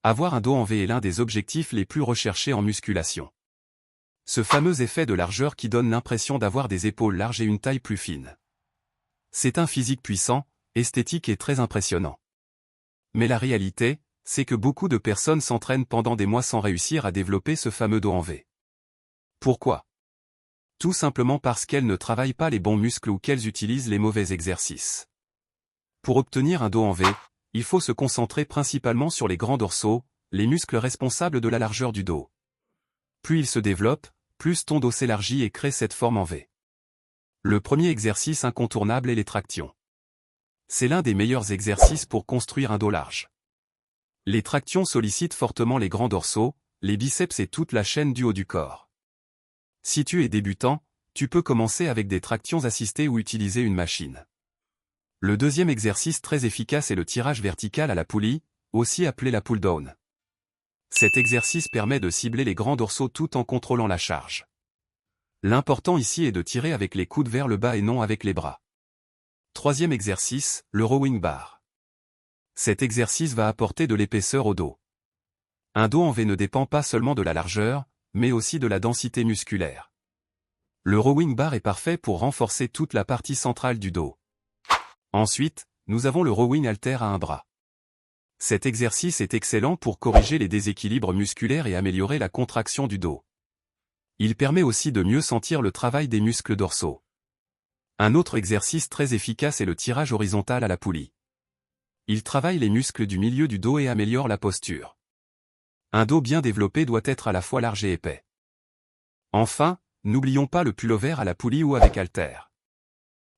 Avoir un dos en V est l'un des objectifs les plus recherchés en musculation. Ce fameux effet de largeur qui donne l'impression d'avoir des épaules larges et une taille plus fine. C'est un physique puissant, esthétique et très impressionnant. Mais la réalité, c'est que beaucoup de personnes s'entraînent pendant des mois sans réussir à développer ce fameux dos en V. Pourquoi? Tout simplement parce qu'elles ne travaillent pas les bons muscles ou qu'elles utilisent les mauvais exercices. Pour obtenir un dos en V, il faut se concentrer principalement sur les grands dorsaux, les muscles responsables de la largeur du dos. Plus ils se développent, plus ton dos s'élargit et crée cette forme en V. Le premier exercice incontournable est les tractions. C'est l'un des meilleurs exercices pour construire un dos large. Les tractions sollicitent fortement les grands dorsaux, les biceps et toute la chaîne du haut du corps. Si tu es débutant, tu peux commencer avec des tractions assistées ou utiliser une machine. Le deuxième exercice très efficace est le tirage vertical à la poulie, aussi appelé la pull-down. Cet exercice permet de cibler les grands dorsaux tout en contrôlant la charge. L'important ici est de tirer avec les coudes vers le bas et non avec les bras. Troisième exercice, le rowing bar. Cet exercice va apporter de l'épaisseur au dos. Un dos en V ne dépend pas seulement de la largeur, mais aussi de la densité musculaire. Le rowing bar est parfait pour renforcer toute la partie centrale du dos. Ensuite, nous avons le rowing halter à un bras. Cet exercice est excellent pour corriger les déséquilibres musculaires et améliorer la contraction du dos. Il permet aussi de mieux sentir le travail des muscles dorsaux. Un autre exercice très efficace est le tirage horizontal à la poulie. Il travaille les muscles du milieu du dos et améliore la posture. Un dos bien développé doit être à la fois large et épais. Enfin, n'oublions pas le pullover à la poulie ou avec halter.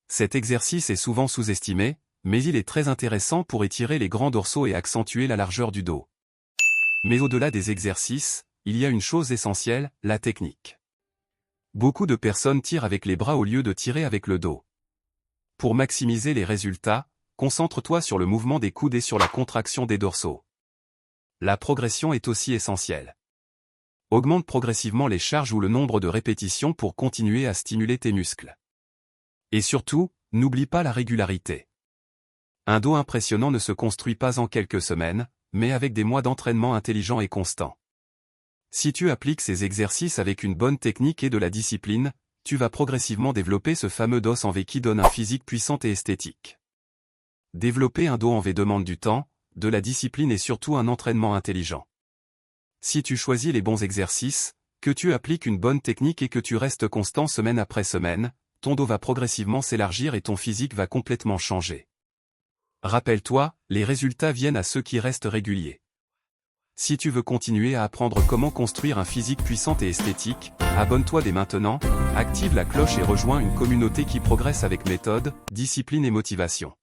Cet exercice est souvent sous-estimé, mais il est très intéressant pour étirer les grands dorsaux et accentuer la largeur du dos. Mais au-delà des exercices, il y a une chose essentielle, la technique. Beaucoup de personnes tirent avec les bras au lieu de tirer avec le dos. Pour maximiser les résultats, concentre-toi sur le mouvement des coudes et sur la contraction des dorsaux. La progression est aussi essentielle. Augmente progressivement les charges ou le nombre de répétitions pour continuer à stimuler tes muscles. Et surtout, n'oublie pas la régularité. Un dos impressionnant ne se construit pas en quelques semaines, mais avec des mois d'entraînement intelligent et constant. Si tu appliques ces exercices avec une bonne technique et de la discipline, tu vas progressivement développer ce fameux dos en V qui donne un physique puissant et esthétique. Développer un dos en V demande du temps, de la discipline et surtout un entraînement intelligent. Si tu choisis les bons exercices, que tu appliques une bonne technique et que tu restes constant semaine après semaine, ton dos va progressivement s'élargir et ton physique va complètement changer. Rappelle-toi, les résultats viennent à ceux qui restent réguliers. Si tu veux continuer à apprendre comment construire un physique puissant et esthétique, abonne-toi dès maintenant, active la cloche et rejoins une communauté qui progresse avec méthode, discipline et motivation.